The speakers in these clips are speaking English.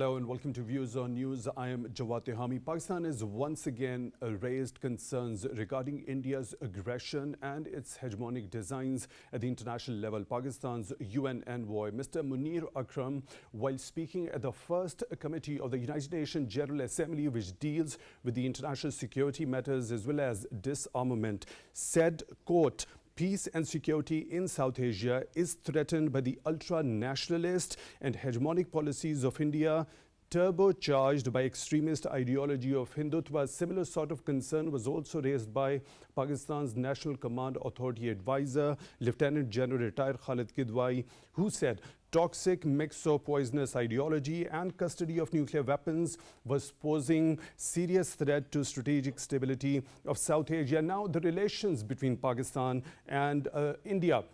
Hello and welcome to Views on News. I am Jawad. Tehami. Pakistan has once again raised concerns regarding India's aggression and its hegemonic designs at the international level. Pakistan's UN envoy, Mr. Munir Akram, while speaking at the first committee of the United Nations General Assembly, which deals with the international security matters as well as disarmament, said, quote, "Peace and security in South Asia is threatened by the ultra-nationalist and hegemonic policies of India, turbocharged by extremist ideology of Hindutva." Similar sort of concern was also raised by Pakistan's National Command Authority advisor, Lieutenant General retired Khalid Kidwai, who said toxic mix of poisonous ideology and custody of nuclear weapons was posing serious threat to strategic stability of South Asia. Now, the relations between Pakistan and India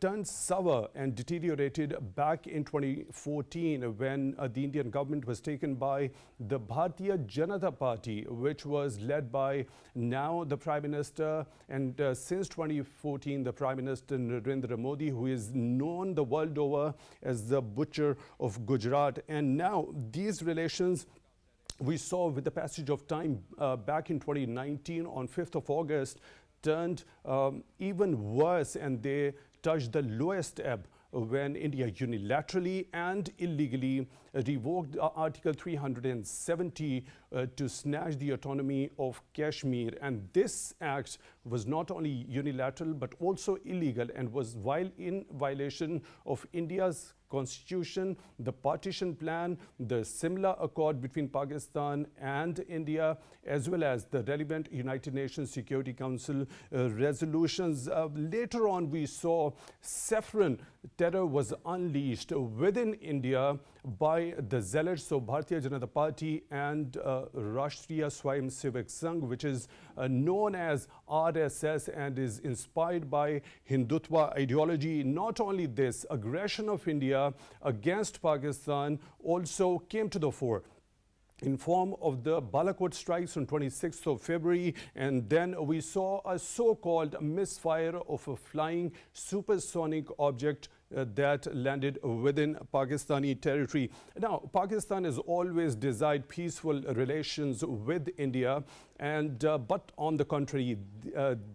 turned sour and deteriorated back in 2014 when the Indian government was taken by the Bharatiya Janata Party, which was led by now the Prime Minister, and since 2014 the Prime Minister Narendra Modi, who is known the world over as the butcher of Gujarat. And now these relations we saw with the passage of time back in 2019 on 5th of August turned even worse, and they touched the lowest ebb when India unilaterally and illegally revoked Article 370 to snatch the autonomy of Kashmir. And this act was not only unilateral but also illegal and was in violation of India's constitution, the partition plan, the similar accord between Pakistan and India, as well as the relevant United Nations Security Council resolutions. Later on, we saw saffron terror was unleashed within India by the zealots of Bharatiya Janata Party and Rashtriya Swayam Sevak Sangh, which is known as RSS and is inspired by Hindutva ideology. Not only this, aggression of India against Pakistan also came to the fore in form of the Balakot strikes on 26th of February, and then we saw a so-called misfire of a flying supersonic object that landed within Pakistani territory. Now, Pakistan has always desired peaceful relations with India, and but on the contrary,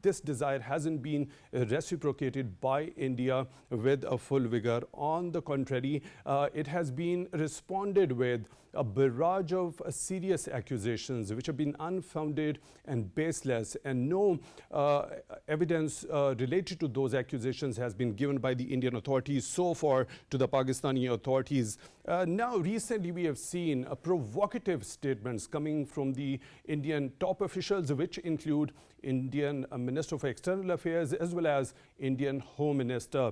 this desire hasn't been reciprocated by India with a full vigor. On the contrary, it has been responded with a barrage of serious accusations which have been unfounded and baseless, and no evidence related to those accusations has been given by the Indian authorities so far to the Pakistani authorities. Now, recently we have seen provocative statements coming from the Indian top officials, which include Indian Minister for External Affairs as well as Indian Home Minister.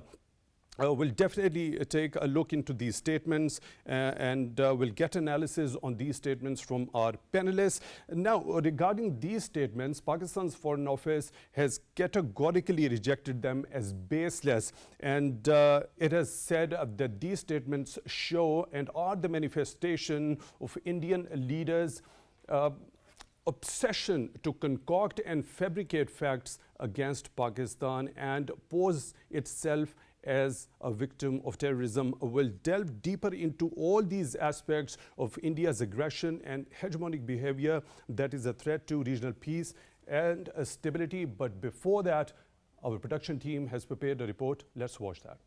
We'll definitely take a look into these statements and we'll get analysis on these statements from our panelists. Now, regarding these statements, Pakistan's Foreign Office has categorically rejected them as baseless, and it has said that these statements show and are the manifestation of Indian leaders' obsession to concoct and fabricate facts against Pakistan and pose itself as a victim of terrorism. Will delve deeper into all these aspects of India's aggression and hegemonic behavior that is a threat to regional peace and stability. But before that, our production team has prepared a report. Let's watch that.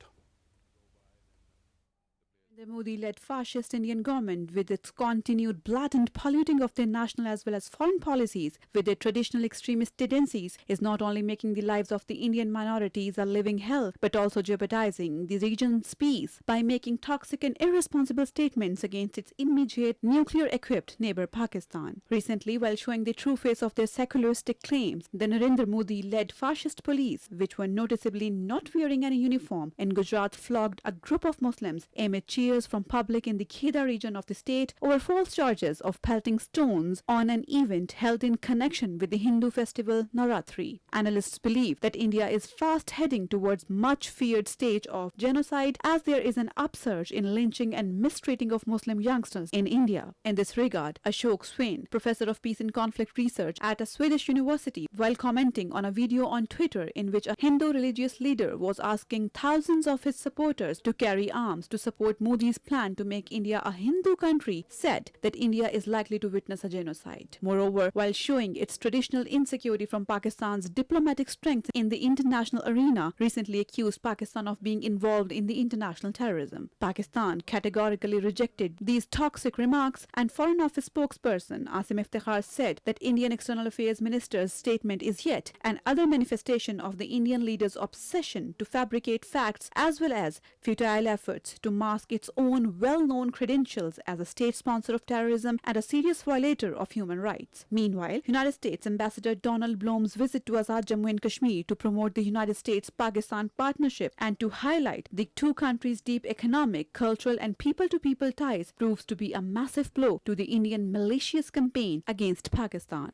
The Modi-led fascist Indian government, with its continued blatant polluting of their national as well as foreign policies, with their traditional extremist tendencies, is not only making the lives of the Indian minorities a living hell, but also jeopardizing the region's peace by making toxic and irresponsible statements against its immediate nuclear-equipped neighbor Pakistan. Recently, while showing the true face of their secularistic claims, the Narendra Modi-led fascist police, which were noticeably not wearing any uniform in Gujarat, flogged a group of Muslims amid cheers from public in the KIIR region of the state over false charges of pelting stones on an event held in connection with the Hindu festival Navratri. Analysts believe that India is fast heading towards much feared stage of genocide, as there is an upsurge in lynching and mistreating of Muslim youngsters in India. In this regard, Ashok Swain, professor of peace and conflict research at a Swedish university, while commenting on a video on Twitter in which a Hindu religious leader was asking thousands of his supporters to carry arms to support Modi Modi's plan to make India a Hindu country, said that India is likely to witness a genocide. Moreover, while showing its traditional insecurity from Pakistan's diplomatic strength in the international arena, recently accused Pakistan of being involved in the international terrorism. Pakistan categorically rejected these toxic remarks, and Foreign Office spokesperson Asim Iftikhar said that Indian External Affairs Minister's statement is yet another manifestation of the Indian leader's obsession to fabricate facts as well as futile efforts to mask its own well-known credentials as a state sponsor of terrorism and a serious violator of human rights. Meanwhile, United States Ambassador Donald Blum's visit to Azad Jammu and Kashmir to promote the United States-Pakistan partnership and to highlight the two countries' deep economic, cultural and people-to-people ties proves to be a massive blow to the Indian malicious campaign against Pakistan.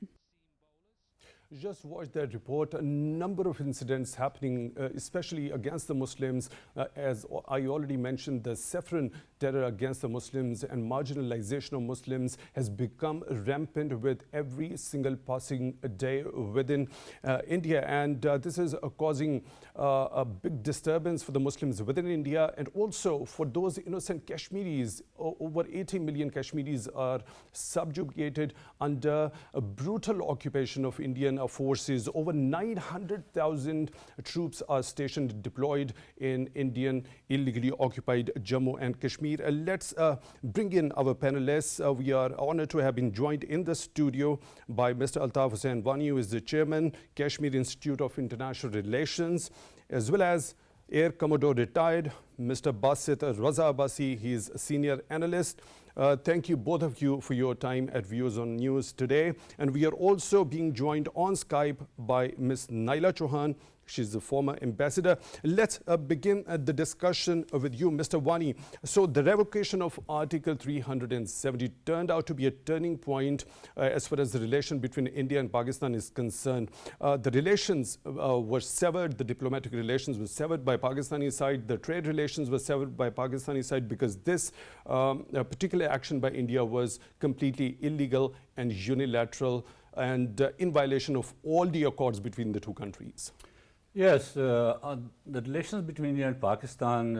Just watched that report. A number of incidents happening, especially against the Muslims. As I already mentioned, the saffron terror against the Muslims and marginalization of Muslims has become rampant with every single passing day within India. And this is causing a big disturbance for the Muslims within India and also for those innocent Kashmiris. Over 80 million Kashmiris are subjugated under a brutal occupation of Indian forces. Over 900,000 troops are stationed, deployed in Indian illegally occupied Jammu and Kashmir. Let's bring in our panelists. We are honored to have been joined in the studio by Mr. Altaf Hussain Wani, who is the chairman, Kashmir Institute of International Relations, as well as Air Commodore retired, Mr. Basit Raza Abbasi. He is a senior analyst. Thank you, both of you, for your time at Views on News today. And we are also being joined on Skype by Ms. Naela Chohan. She's the former ambassador. Let's begin the discussion with you, Mr. Wani. So the revocation of Article 370 turned out to be a turning point as far as the relation between India and Pakistan is concerned. The relations were severed. The diplomatic relations were severed by Pakistani side. The trade relations were severed by Pakistani side because this particular action by India was completely illegal and unilateral and in violation of all the accords between the two countries. Yes, the relations between India and Pakistan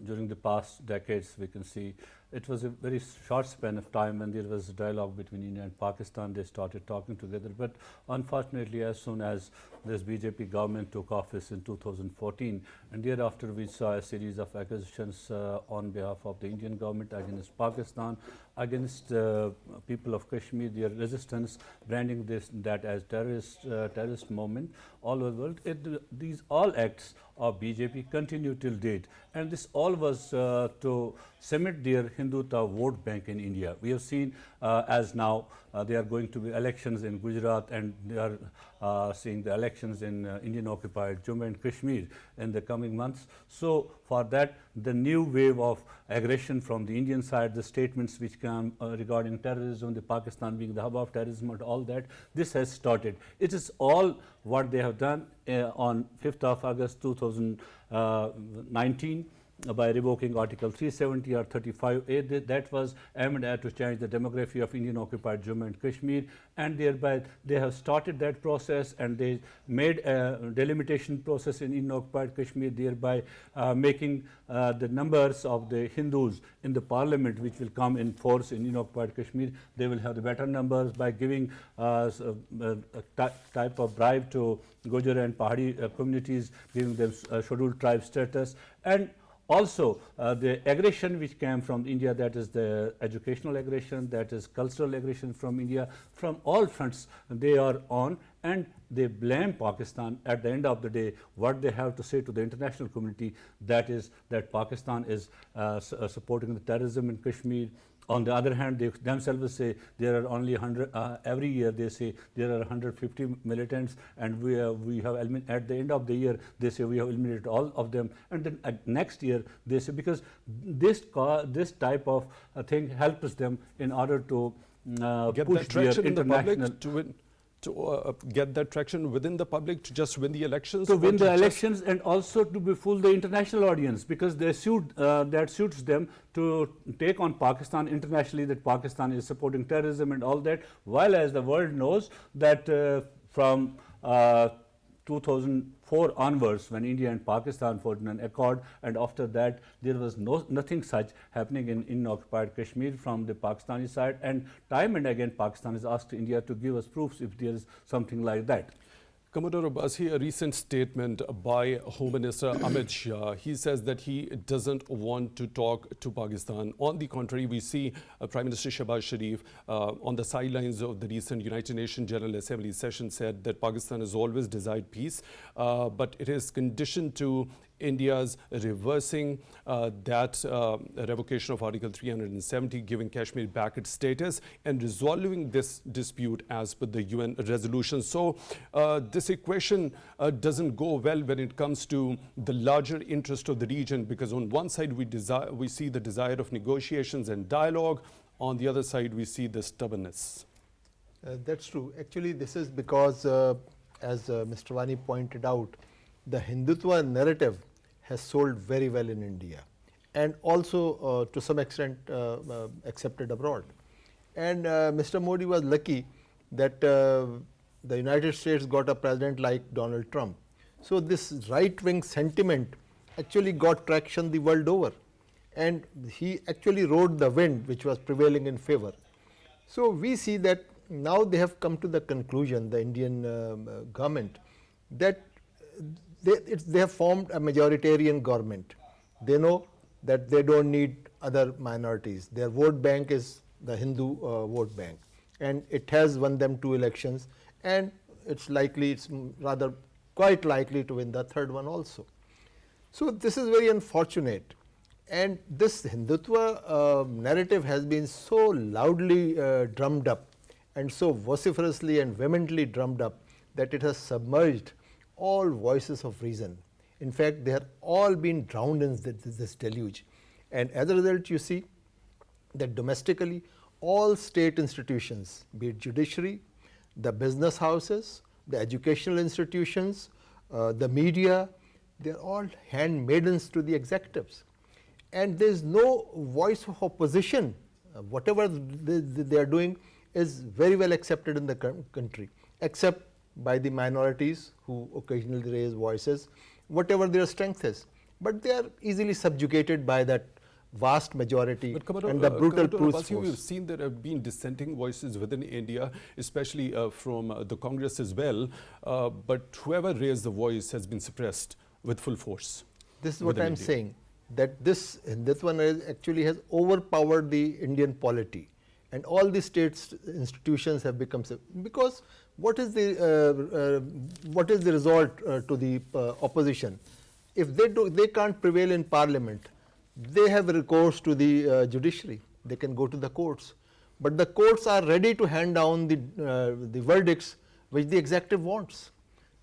during the past decades, we can see it was a very short span of time when there was a dialogue between India and Pakistan. They started talking together, but unfortunately, as soon as this BJP government took office in 2014, and thereafter we saw a series of accusations on behalf of the Indian government against Pakistan, against people of Kashmir, their resistance, branding that as terrorist movement all over the world. These all acts of BJP continue till date, and this all was to cement their Hindutva vote bank in India. We have seen as now there are going to be elections in Gujarat, and they are seeing the elections in Indian occupied Jammu and Kashmir in the coming months. So for that, the new wave of aggression from the Indian side, the statements which come regarding terrorism, the Pakistan being the hub of terrorism and all that, this has started. It is all what they have done on 5th of August 2019 by revoking Article 370 or 35A. That was aimed at to change the demography of Indian occupied Jammu and Kashmir, and thereby they have started that process, and they made a delimitation process in Indian occupied Kashmir, thereby making the numbers of the Hindus in the parliament which will come in force in Indian occupied Kashmir, they will have the better numbers by giving a type of bribe to Gujar and Pahari communities, giving them scheduled tribe status. And also, the aggression which came from India, that is the educational aggression, that is cultural aggression from India, from all fronts they are on, and they blame Pakistan. At the end of the day, what they have to say to the international community, that is that Pakistan is supporting the terrorism in Kashmir. On the other hand, they themselves say there are only 100, every year they say there are 150 militants, and we have at the end of the year they say we have eliminated all of them, and then next year they say, because this type of thing helps them in order to push their international to get that traction within the public to just win the elections? To win the elections, and also to befool the international audience, because they that suits them to take on Pakistan internationally, that Pakistan is supporting terrorism and all that, while as the world knows that from 2004 onwards, when India and Pakistan forged an accord, and after that there was nothing such happening in occupied Kashmir from the Pakistani side, and time and again Pakistan has asked India to give us proofs if there is something like that. Commodore Abbasi, a recent statement by Home Minister Amit Shah, he says that he doesn't want to talk to Pakistan. On the contrary, we see Prime Minister Shehbaz Sharif on the sidelines of the recent United Nations General Assembly session said that Pakistan has always desired peace, but it is conditioned to India's reversing that revocation of Article 370, giving Kashmir back its status and resolving this dispute as per the UN resolution. So this equation doesn't go well when it comes to the larger interest of the region, because on one side we see the desire of negotiations and dialogue, on the other side we see the stubbornness. That's true. Actually, this is because, as Mr. Wani pointed out, the Hindutva narrative has sold very well in India, and also to some extent accepted abroad. And Mr. Modi was lucky that the United States got a president like Donald Trump. So this right-wing sentiment actually got traction the world over, and he actually rode the wind which was prevailing in favor. So we see that now they have come to the conclusion, the Indian government, that they have formed a majoritarian government. They know that they don't need other minorities. Their vote bank is the Hindu vote bank, and it has won them 2 elections, and it's rather quite likely to win the third one also. So this is very unfortunate, and this Hindutva narrative has been so loudly drummed up and so vociferously and vehemently drummed up that it has submerged all voices of reason. In fact, they have all been drowned in this deluge. And as a result, you see that domestically, all state institutions, be it judiciary, the business houses, the educational institutions, the media, they are all handmaidens to the executives. And there is no voice of opposition. Whatever they are doing is very well accepted in the country, except by the minorities who occasionally raise voices, whatever their strength is. But they are easily subjugated by that vast majority and the brutal police force. We've seen there have been dissenting voices within India, especially from the Congress as well, but whoever raised the voice has been suppressed with full force. This is what I'm saying, that this Hindutva actually has overpowered the Indian polity, and all the state institutions have become, because what is the result to the opposition? If they can't prevail in parliament, they have recourse to the judiciary. They can go to the courts, but the courts are ready to hand down the verdicts which the executive wants.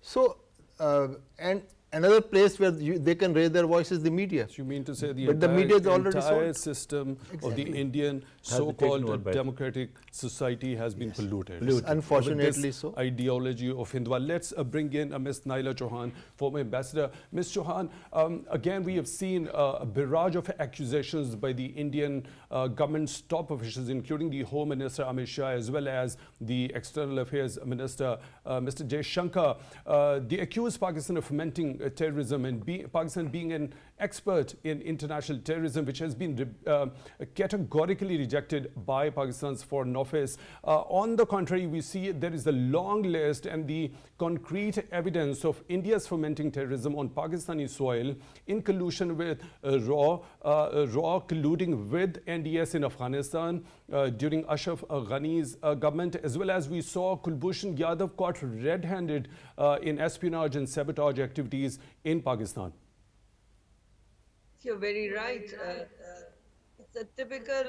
So, and another place where they can raise their voice is the media. So you mean to say the media is already entire sold. System of the Exactly. Indian so-called democratic society has been polluted. Unfortunately With this so. ideology of Hindutva. Let's bring in Ms. Naela Chohan, former ambassador. Ms. Chohan, again we have seen a barrage of accusations by the Indian government's top officials, including the Home Minister Amit Shah as well as the External Affairs Minister Mr. Jay Shankar. They accuse Pakistan of fomenting terrorism and Pakistan being an expert in international terrorism, which has been categorically rejected by Pakistan's Foreign Office. On the contrary, we see there is a long list and the concrete evidence of India's fomenting terrorism on Pakistani soil in collusion with RAW colluding with NDS in Afghanistan during Ashraf Ghani's government, as well as we saw Kulbhushan Yadav caught red-handed in espionage and sabotage activities in Pakistan. You're very right. It's a typical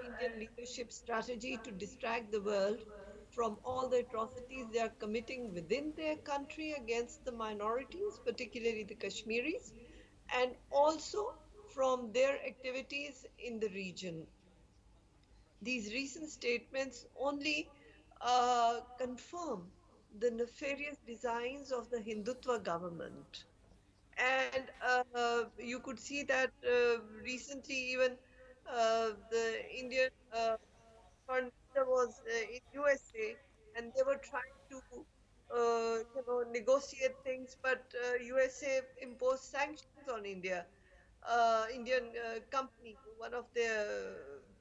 Indian leadership strategy to distract the world from all the atrocities they are committing within their country against the minorities, particularly the Kashmiris, and also from their activities in the region. These recent statements only confirm the nefarious designs of the Hindutva government. And you could see that recently even the Indian foreign minister was in USA, and they were trying to negotiate things, but USA imposed sanctions on India. Indian company, one of their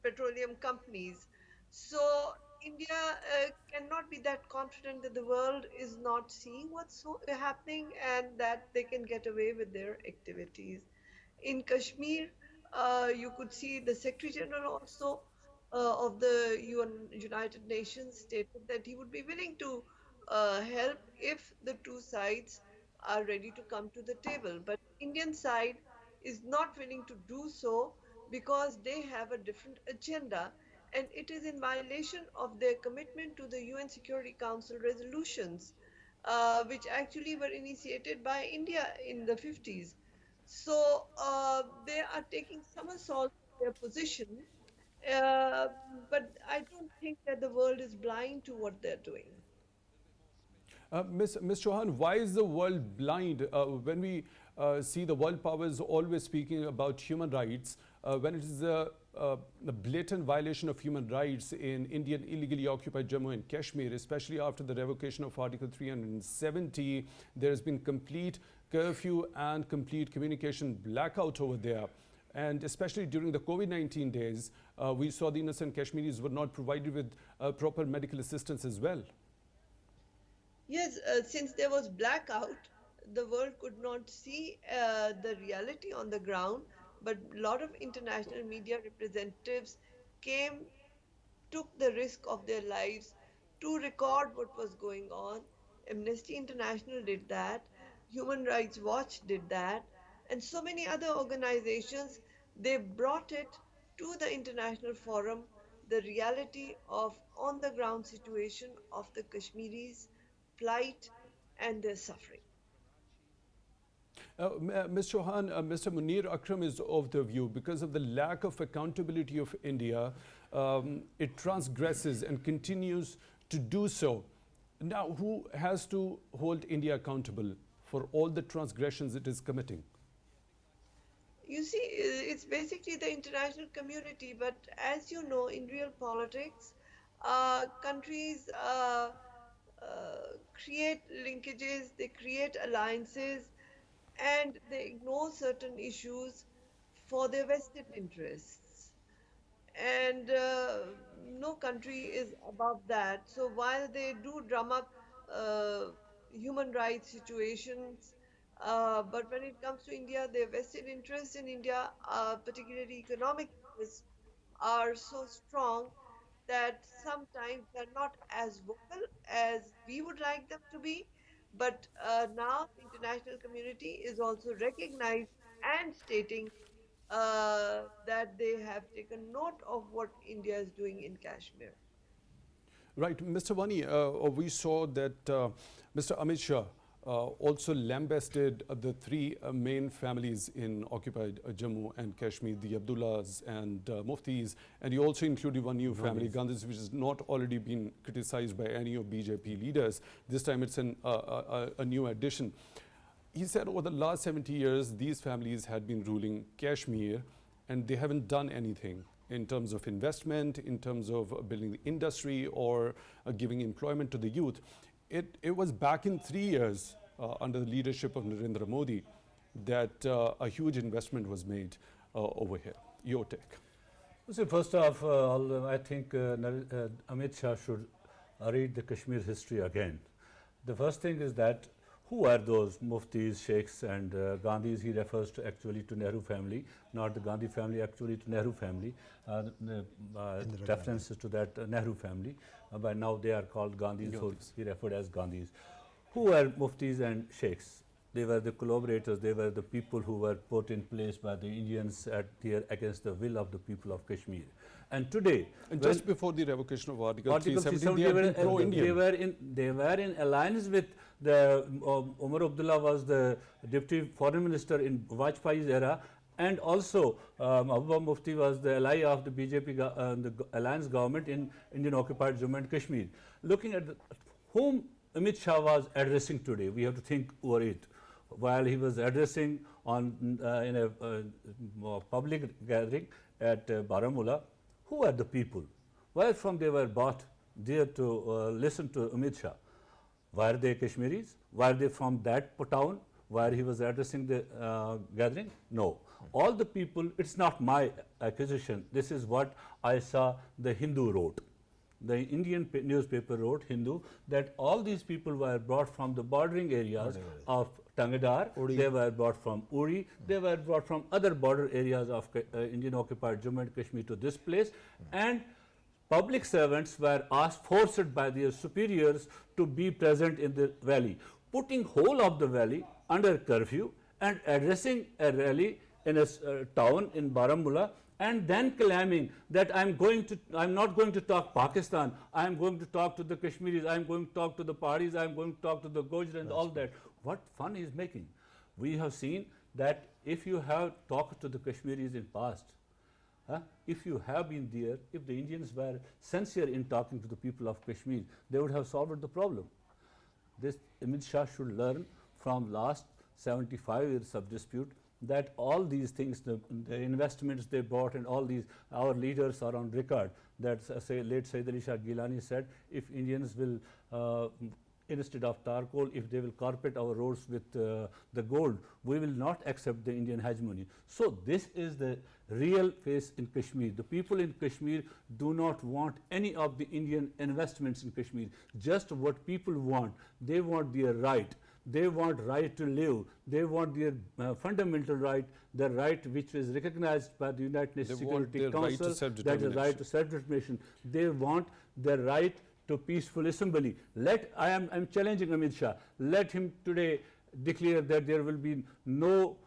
petroleum companies. So India cannot be that confident that the world is not seeing what's happening and that they can get away with their activities. In Kashmir, you could see the Secretary General also of the United Nations stated that he would be willing to help if the two sides are ready to come to the table. But Indian side is not willing to do so because they have a different agenda, and it is in violation of their commitment to the UN Security Council resolutions, which actually were initiated by India in the 50s. So they are taking somersaults in their position, uh, but I don't think that the world is blind to what they're doing. Ms. Chohan, why is the world blind when we see the world powers always speaking about human rights when it is a blatant violation of human rights in Indian illegally occupied Jammu and Kashmir, especially after the revocation of Article 370, there has been complete curfew and complete communication blackout over there. And especially during the COVID-19 days, we saw the innocent Kashmiris were not provided with proper medical assistance as well. Yes, since there was blackout, the world could not see the reality on the ground, but a lot of international media representatives came, took the risk of their lives to record what was going on. Amnesty International did that, Human Rights Watch did that, and so many other organizations. They brought it to the international forum, the reality of on the ground situation of the Kashmiris' plight and their suffering. Ms. Chohan, Mr. Munir Akram is of the view because of the lack of accountability of India, it transgresses and continues to do so. Now, who has to hold India accountable for all the transgressions it is committing? You see, it's basically the international community, but as you know, in real politics, countries create linkages, they create alliances, and they ignore certain issues for their vested interests. And no country is above that. So while they do drum up human rights situations, but when it comes to India, their vested interests in India, particularly economic interests, are so strong that sometimes they're not as vocal as we would like them to be. But now the international community is also recognized and stating that they have taken note of what India is doing in Kashmir. Right, Mr. Wani, we saw that Mr. Amit Shah also lambasted the three main families in occupied Jammu and Kashmir, the Abdullahs and Muftis, and he also included one new family, Gandhis, which has not already been criticized by any of BJP leaders. This time it's a new addition. He said over the last 70 years, these families had been ruling Kashmir and they haven't done anything in terms of investment, in terms of building the industry or giving employment to the youth. It was back in 3 years under the leadership of Narendra Modi that a huge investment was made over here. Your take. So first off, I think Amit Shah should read the Kashmir history again. The first thing is that who are those muftis, sheikhs and Gandhis? He refers to actually to Nehru family, not the Gandhi family, actually to Nehru family. References to that Nehru family. By now they are called Gandhis, so he referred as Gandhis. Who are muftis and sheikhs? They were the collaborators, they were the people who were put in place by the Indians against the will of the people of Kashmir. And today, and just before the revocation of Article 370, they were in alliance with the Umar Abdullah was the deputy foreign minister in Vajpayee's era, and also Mahbooba Mufti was the ally of the BJP the alliance government in Indian occupied Jammu and Kashmir. Looking at whom Amit Shah was addressing today, we have to think over it. While he was addressing in a public gathering at Baramulla, who are the people? Where from they were brought there to listen to Amit Shah? Were they Kashmiris? Were they from that town where he was addressing the gathering? No. All the people, it's not my accusation. This is what I saw the Hindu wrote. The Indian newspaper wrote, Hindu, that all these people were brought from the bordering areas of Tangadar, they were brought from Uri, they were brought from other border areas of Indian occupied Jammu and Kashmir to this place, and public servants were forced by their superiors to be present in the valley, putting whole of the valley under curfew and addressing a rally in a town in Baramulla, and then claiming that I'm not going to talk Pakistan, I'm going to talk to the Kashmiris, I'm going to talk to the Pahadis, I'm going to talk to the Gojra and all that. What fun he's making. We have seen that if you have talked to the Kashmiris in past, if you have been there, if the Indians were sincere in talking to the people of Kashmir, they would have solved the problem. This Amit Shah should learn from last 75 years of dispute that all these things, the investments they brought and all these, our leaders are on record. That late Saeed Ali Shah Gilani said, if Indians will, instead of charcoal, if they will carpet our roads with the gold, we will not accept the Indian hegemony. So this is the real face in Kashmir. The people in Kashmir do not want any of the Indian investments in Kashmir. Just what people want. They want their right. They want right to live. They want their fundamental right, the right which is recognized by the United Nations Security Council, that is right to self-determination. They want the right to peaceful assembly. I'm challenging Amit Shah. Let him today declare that there will be no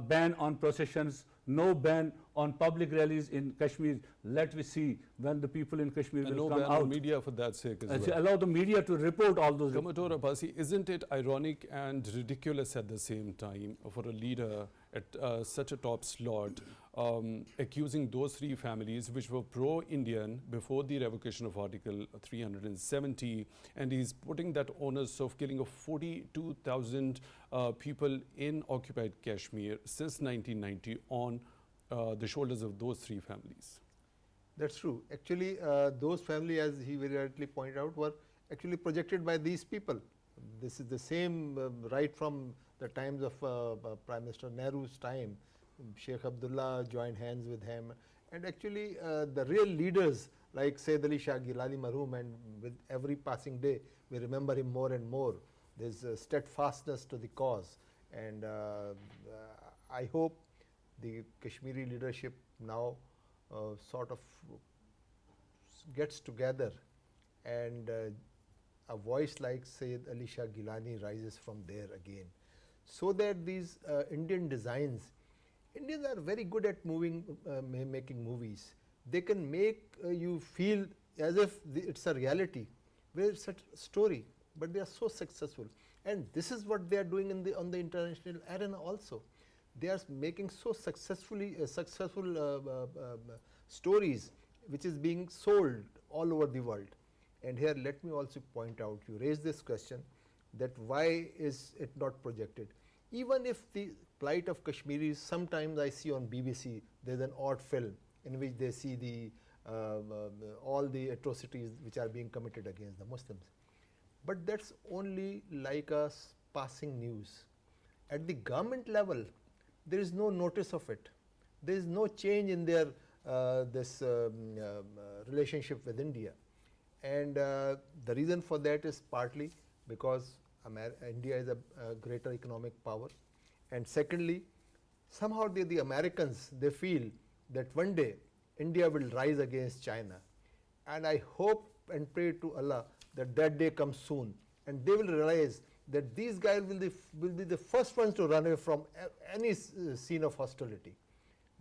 ban on processions, no ban on public rallies in Kashmir. Let me see when the people in Kashmir and will no come ban out. on media for that sake as well. Allow the media to report all those. Commodore Abbasi, isn't it ironic and ridiculous at the same time for a leader at such a top slot accusing those three families which were pro-Indian before the revocation of Article 370, and he's putting that onus of killing of 42,000 people in occupied Kashmir since 1990 on the shoulders of those three families? That's true. Actually, those families, as he very rightly pointed out, were actually projected by these people. This is the same right from the times of Prime Minister Nehru's time. Sheikh Abdullah joined hands with him, and actually the real leaders like Saeed Ali Shah Gilani Marhum, and with every passing day we remember him more and more. There's steadfastness to the cause, and I hope the Kashmiri leadership now sort of gets together, and a voice like Saeed Ali Shah Gilani rises from there again, so that these Indian designs, Indians are very good at making movies. They can make you feel as if it's a reality, where it's a story, but they are so successful. And this is what they are doing on the international arena also. They are making so successful stories which is being sold all over the world. And here let me also point out, you raised this question that why is it not projected? Even if the plight of Kashmiris, sometimes I see on BBC there's an odd film in which they see all the atrocities which are being committed against the Muslims. But that's only like a passing news. At the government level, there is no notice of it. There is no change in their relationship with India. And the reason for that is partly because India is a greater economic power. And secondly, somehow the Americans, they feel that one day India will rise against China. And I hope and pray to Allah that that day comes soon. And they will realize that these guys will be the first ones to run away from any scene of hostility.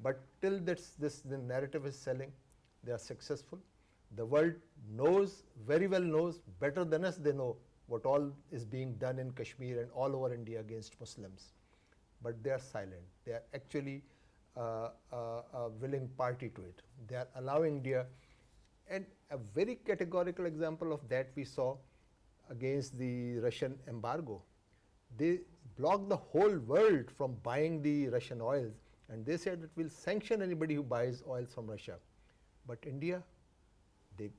But till the narrative is selling, they are successful. The world knows, very well knows, better than us they know what all is being done in Kashmir and all over India against Muslims. But they are silent. They are actually a willing party to it. They are allowing India. And a very categorical example of that we saw against the Russian embargo. They blocked the whole world from buying the Russian oils, and they said it will sanction anybody who buys oils from Russia. But India, they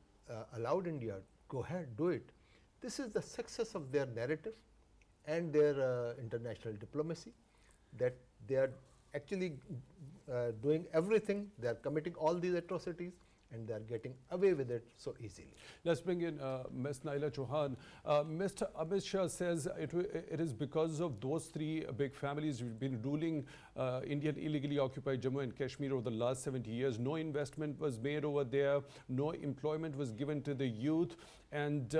allowed India, go ahead, do it. This is the success of their narrative and their international diplomacy, that they are actually doing everything, they are committing all these atrocities, and they are getting away with it so easily. Let's bring in Ms. Naela Chohan. Mr. Amit Shah says it is because of those three big families who've been ruling Indian illegally occupied Jammu and Kashmir over the last 70 years. No investment was made over there, no employment was given to the youth, and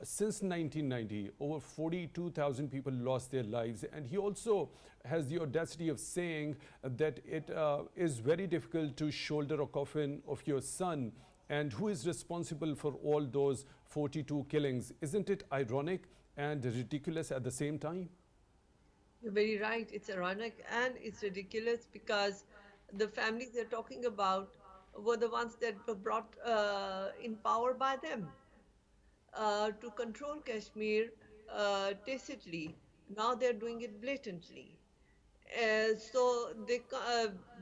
since 1990, over 42,000 people lost their lives. And he also has the audacity of saying that it is very difficult to shoulder a coffin of your son, and who is responsible for all those 42 killings. Isn't it ironic and ridiculous at the same time? You're very right. It's ironic and it's ridiculous because the families they're talking about were the ones that were brought in power by them to control Kashmir tacitly. Now they're doing it blatantly. So they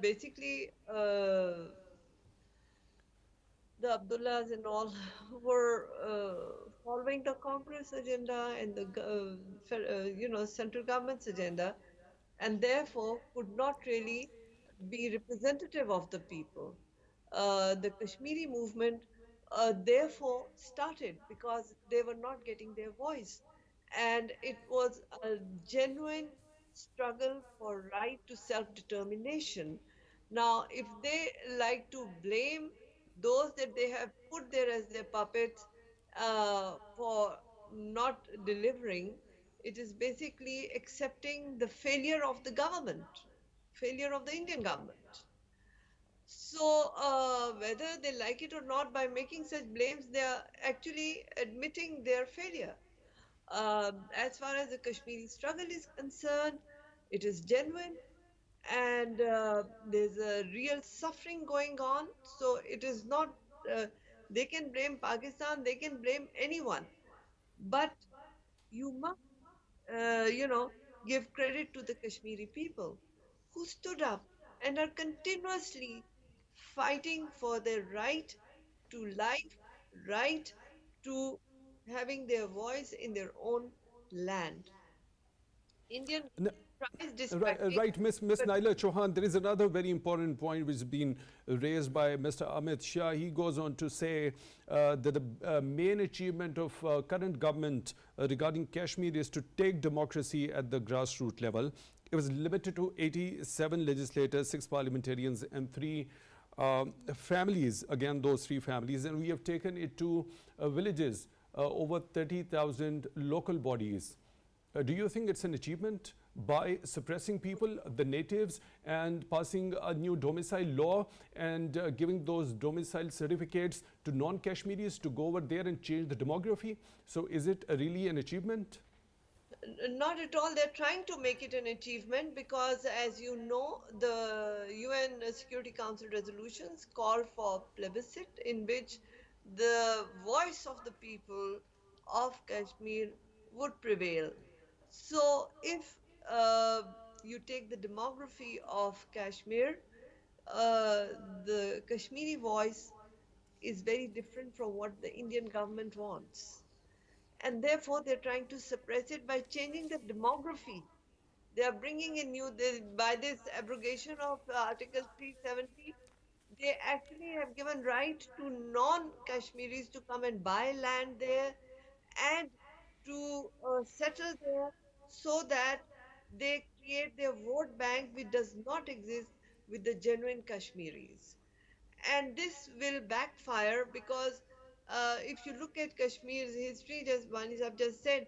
basically the Abdullahs and all were following the Congress agenda and the central government's agenda, and therefore could not really be representative of the people. The Kashmiri movement therefore started because they were not getting their voice, and it was a genuine struggle for right to self-determination. Now, if they like to blame those that they have put there as their puppets for not delivering, it is basically accepting the failure of the government, failure of the Indian government. So whether they like it or not, by making such blames, they are actually admitting their failure. As far as the Kashmiri struggle is concerned, it is genuine, and there's a real suffering going on. So it is not, they can blame Pakistan, they can blame anyone, but you must, give credit to the Kashmiri people who stood up and are continuously fighting for their right to life, right to having their voice in their own land. Indian tries distracting. Right, Miss Naela Chohan, there is another very important point which has been raised by Mr. Amit Shah. He goes on to say that the main achievement of current government regarding Kashmir is to take democracy at the grassroots level. It was limited to 87 legislators, 6 parliamentarians, and 3 families, again those 3 families, and we have taken it to villages, over 30,000 local bodies. Do you think it's an achievement by suppressing people, the natives, and passing a new domicile law and giving those domicile certificates to non-Kashmiris to go over there and change the demography? So is it really an achievement? Not at all. They're trying to make it an achievement because, as you know, the UN Security Council resolutions call for plebiscite in which the voice of the people of Kashmir would prevail. So if you take the demography of Kashmir, the Kashmiri voice is very different from what the Indian government wants. And therefore, they're trying to suppress it by changing the demography. They are bringing in by this abrogation of Article 370, they actually have given right to non-Kashmiris to come and buy land there and to settle there, so that they create their vote bank which does not exist with the genuine Kashmiris. And this will backfire because if you look at Kashmir's history, just Wani have just said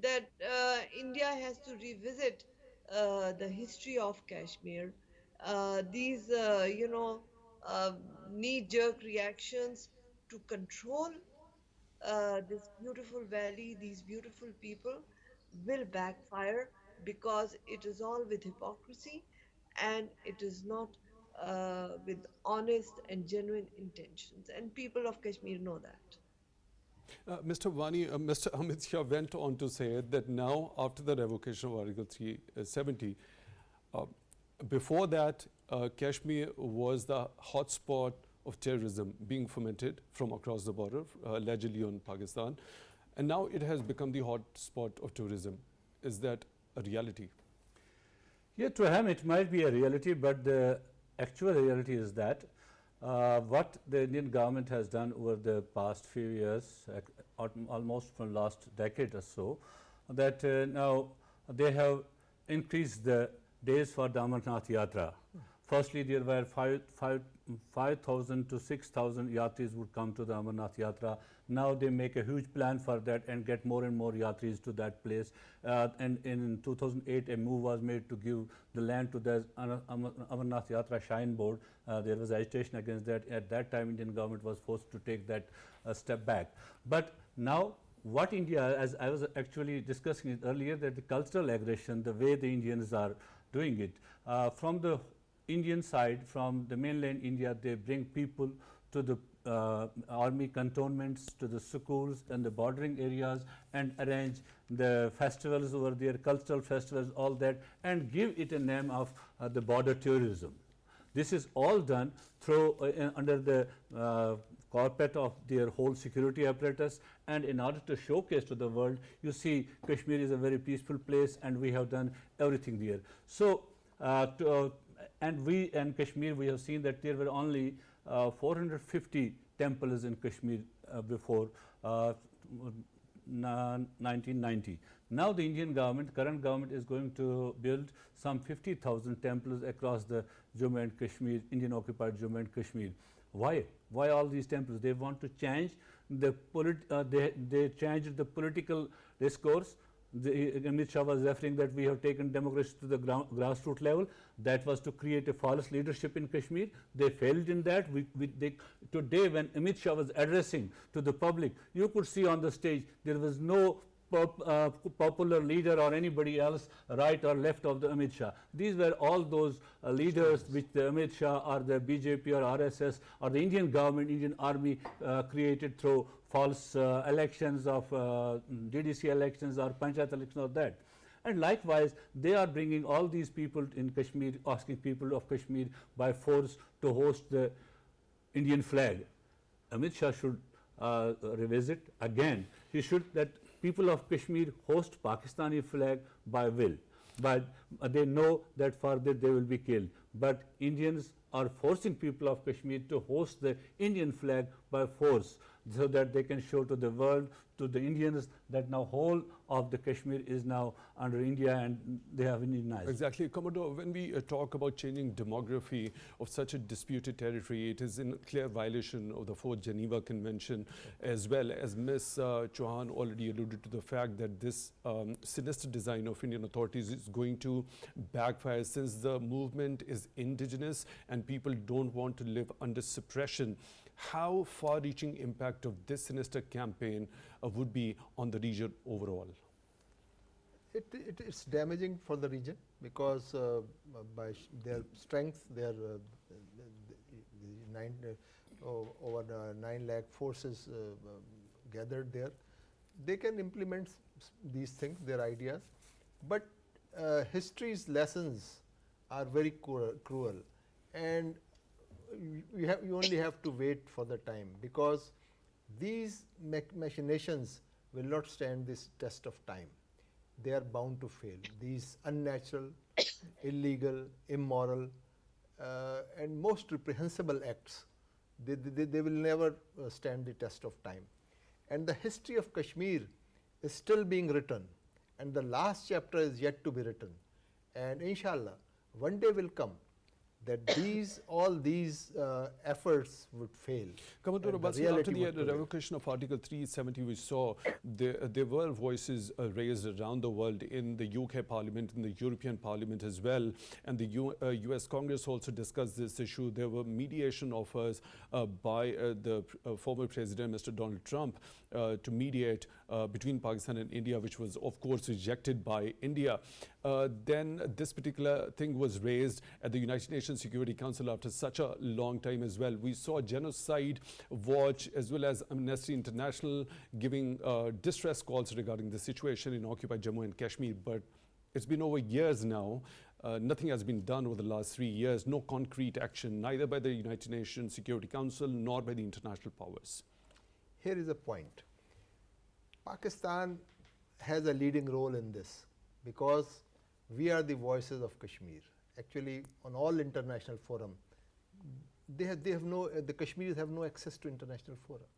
that India has to revisit the history of Kashmir. These, knee-jerk reactions to control this beautiful valley, these beautiful people, will backfire because it is all with hypocrisy and it is not with honest and genuine intentions. And people of Kashmir know that. Mr. Wani, Mr. Amit Shah went on to say that now, after the revocation of Article 370, before that, Kashmir was the hotspot of terrorism being fomented from across the border, allegedly on Pakistan. And now it has become the hot spot of tourism. Is that a reality? Yeah, to him it might be a reality, but the actual reality is that what the Indian government has done over the past few years, almost from last decade or so, that now they have increased the days for the Amarnath Yatra. Firstly, there were 5,000 to 6,000 yatris would come to the Amarnath Yatra. Now they make a huge plan for that and get more and more yatris to that place. And in 2008, a move was made to give the land to the Amarnath Yatra Shrine Board. There was agitation against that. At that time, Indian government was forced to take that step back. But now, what India, as I was actually discussing it earlier, that the cultural aggression, the way the Indians are doing it, from the Indian side, from the mainland India, they bring people to the army cantonments, to the schools and the bordering areas, and arrange the festivals over there, cultural festivals, all that, and give it a name of the border tourism. This is all done through under the carpet of their whole security apparatus, and in order to showcase to the world, you see, Kashmir is a very peaceful place, and we have done everything there. So, and we in Kashmir, we have seen that there were only 450 temples in Kashmir before 1990. Now the Indian government, current government, is going to build some 50,000 temples across the Jammu and Kashmir, Indian occupied Jammu and Kashmir. Why? Why all these temples? They want to change the they changed the political discourse. Amit Shah was referring that we have taken democracy to the grassroots level. That was to create a false leadership in Kashmir. They failed in that. Today, when Amit Shah was addressing to the public, you could see on the stage there was no popular leader or anybody else right or left of the Amit Shah. These were all those leaders which the Amit Shah or the BJP or RSS or the Indian government, Indian army created through false elections of DDC elections or Panchayat elections or that. And likewise, they are bringing all these people in Kashmir, asking people of Kashmir by force to host the Indian flag. Amit Shah should revisit again. He should that people of Kashmir host Pakistani flag by will, but they know that further they will be killed. But Indians are forcing people of Kashmir to host the Indian flag by force, so that they can show to the world, to the Indians, that now whole of the Kashmir is now under India and they have Indianized. Exactly. Commodore, when we talk about changing demography of such a disputed territory, it is in clear violation of the 4th Geneva Convention, as well as Ms. Chohan already alluded to the fact that this sinister design of Indian authorities is going to backfire, since the movement is indigenous and people don't want to live under suppression. How far-reaching impact of this sinister campaign would be on the region overall? It's damaging for the region, because by their strength, their over 9 lakh forces gathered there, they can implement these things, their ideas. But history's lessons are very cruel, and you only have to wait for the time, because these machinations will not stand this test of time. They are bound to fail. These unnatural, illegal, immoral, and most reprehensible acts, they will never stand the test of time. And the history of Kashmir is still being written, and the last chapter is yet to be written. And inshallah, one day will come that all these efforts would fail. Commodore Abbasi, after the revocation of Article 370, we saw there were voices raised around the world, in the UK Parliament, in the European Parliament as well, and the US Congress also discussed this issue. There were mediation offers by the former President, Mr. Donald Trump, to mediate between Pakistan and India, which was of course rejected by India. Then this particular thing was raised at the United Nations Security Council after such a long time as well. We saw Genocide Watch as well as Amnesty International giving distress calls regarding the situation in occupied Jammu and Kashmir. But it's been over years now. Nothing has been done over the last 3 years. No concrete action, neither by the United Nations Security Council nor by the international powers. Here is a point. Pakistan has a leading role in this because we are the voices of Kashmir. Actually, on all international forum, the Kashmiris have no access to international fora.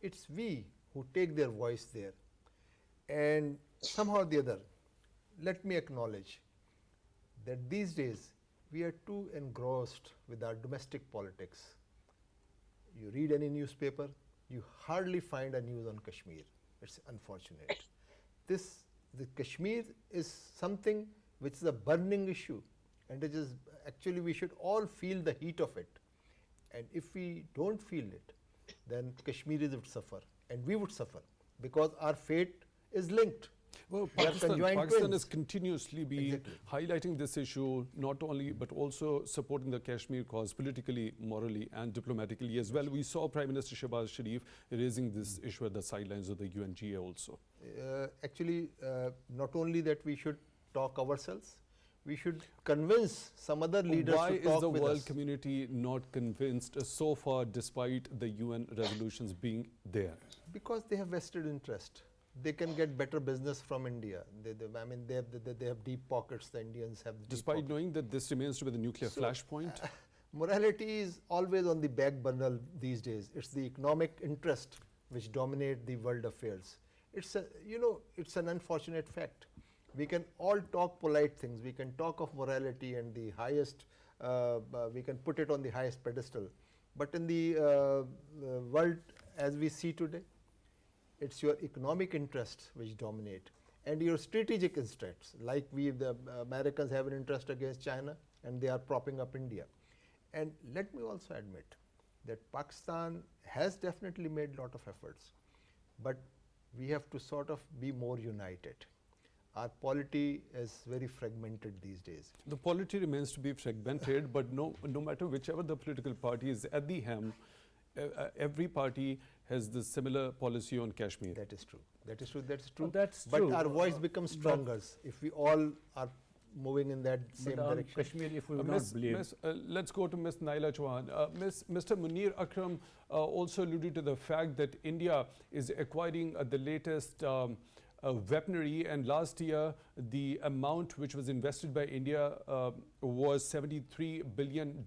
It's we who take their voice there. And somehow or the other, let me acknowledge that these days we are too engrossed with our domestic politics. You read any newspaper, you hardly find a news on Kashmir. It's unfortunate. The Kashmir is something which is a burning issue, and it is actually we should all feel the heat of it. And if we don't feel it, then Kashmiris would suffer, and we would suffer because our fate is linked. Well, We are Pakistan conjoined is twins. continuously been Exactly. highlighting this issue, not only but also supporting the Kashmir cause politically, morally, and diplomatically as well. We saw Prime Minister Shehbaz Sharif raising this issue at the sidelines of the UNGA also. Actually, not only that we should talk ourselves, we should convince some other leaders Why to is talk the with world us. community not convinced so far, despite the UN resolutions being there? Because they have vested interest. They can get better business from India. I mean, they have deep pockets. The Indians have deep Despite pockets. knowing that this remains to be the nuclear So, flashpoint? Morality is always on the back burner these days. It's the economic interest which dominate the world affairs. It's it's an unfortunate fact. We can all talk polite things. We can talk of morality and the highest. We can put it on the highest pedestal. But in the world as we see today, it's your economic interests which dominate, and your strategic interests. Like the Americans have an interest against China, and they are propping up India. And let me also admit that Pakistan has definitely made a lot of efforts, but we have to sort of be more united. Our polity is very fragmented these days. The polity remains to be fragmented, but no matter whichever the political party is at the helm, every party has the similar policy on Kashmir. That is true. That is true. That is true. That's but true. our voice becomes stronger if we all are moving in that same But on direction. Kashmir, if we will not believe. Let's go to Ms. Naela Chohan. Mr. Munir Akram also alluded to the fact that India is acquiring the latest weaponry, and last year the amount which was invested by India was $73 billion.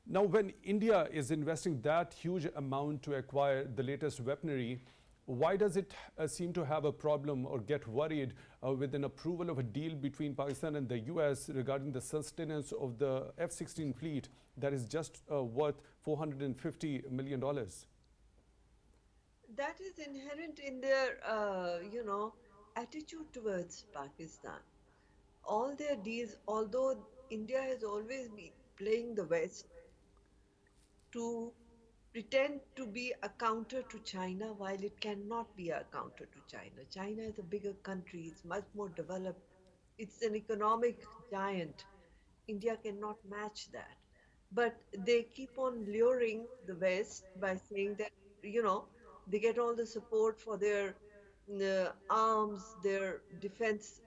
Now, when India is investing that huge amount to acquire the latest weaponry, why does it seem to have a problem or get worried with an approval of a deal between Pakistan and the US regarding the sustenance of the F-16 fleet that is just worth $450 million? That is inherent in their, attitude towards Pakistan. All their deals, although India has always been playing the West to pretend to be a counter to China, while it cannot be a counter to China. China is a bigger country, it's much more developed, it's an economic giant. India cannot match that. But they keep on luring the West by saying that, they get all the support for their arms, their defense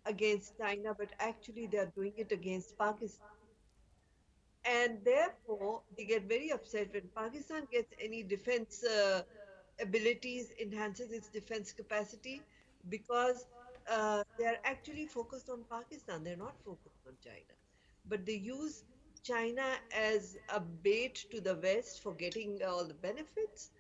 against China, but actually they are doing it against Pakistan. And therefore, they get very upset when Pakistan gets any defense abilities, enhances its defense capacity, because they are actually focused on Pakistan. They're not focused on China. But they use China as a bait to the West for getting all the benefits.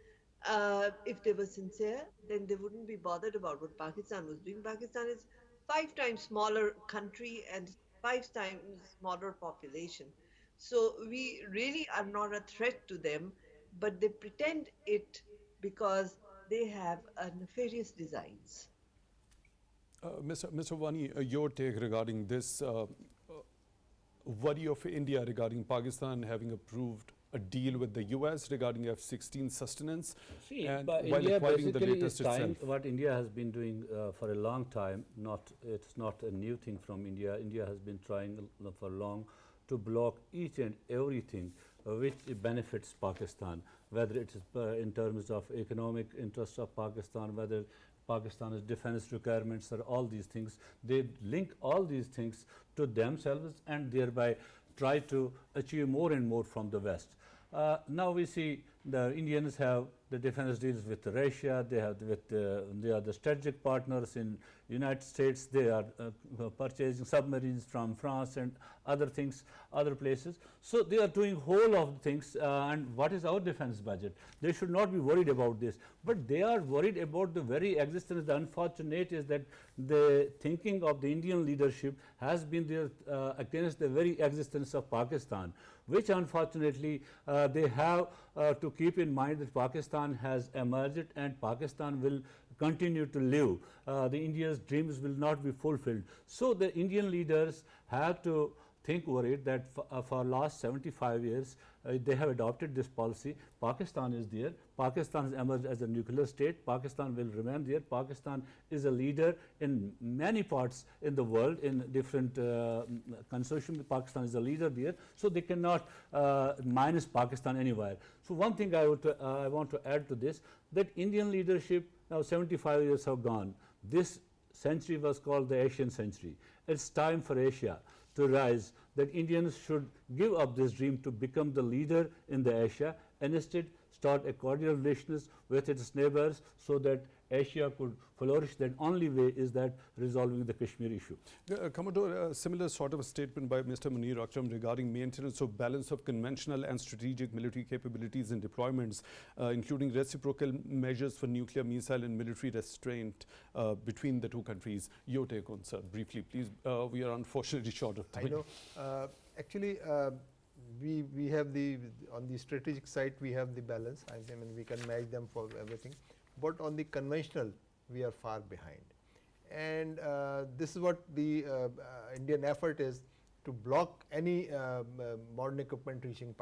If they were sincere, then they wouldn't be bothered about what Pakistan was doing. Pakistan is 5 times smaller country and 5 times smaller population. So we really are not a threat to them, but they pretend it because they have nefarious designs. Mr. Wani, your take regarding this worry of India regarding Pakistan having approved a deal with the US regarding F-16 sustenance, and but while India acquiring the basically latest is trying, itself. what India has been doing for a long time, it's not a new thing from India. India has been trying for long to block each and everything which benefits Pakistan, whether it is in terms of economic interests of Pakistan, whether Pakistan's defense requirements, or all these things. They link all these things to themselves and thereby try to achieve more and more from the West. Now we see the Indians have the defense deals with Russia, they have they are the strategic partners in United States, they are purchasing submarines from France and other things, other places. So they are doing whole of things, and what is our defense budget? They should not be worried about this, but they are worried about the very existence. The unfortunate is that the thinking of the Indian leadership has been there against the very existence of Pakistan, which unfortunately they have to keep in mind that Pakistan has emerged and Pakistan will continue to live. The India's dreams will not be fulfilled. So the Indian leaders have to think over it that for last 75 years they have adopted this policy. Pakistan is there. Pakistan has emerged as a nuclear state. Pakistan will remain there. Pakistan is a leader in many parts in the world in different consortium. Pakistan is a leader there. So they cannot minus Pakistan anywhere. So one thing I want to add to this, that Indian leadership, now 75 years have gone. This century was called the Asian century. It's time for Asia to rise, that Indians should give up this dream to become the leader in the Asia and instead start a cordial relations with its neighbors so that Asia could flourish. That only way is that resolving the Kashmir issue. Commodore, a similar sort of a statement by Mr. Munir Akram regarding maintenance of balance of conventional and strategic military capabilities and deployments, including reciprocal measures for nuclear, missile and military restraint between the two countries. Your take on, sir, briefly, please. We are unfortunately short of time. I know. Actually, we have on the strategic side, we have the balance. I mean, we can match them for everything. But on the conventional, we are far behind. And this is what the Indian effort is, to block any modern equipment reaching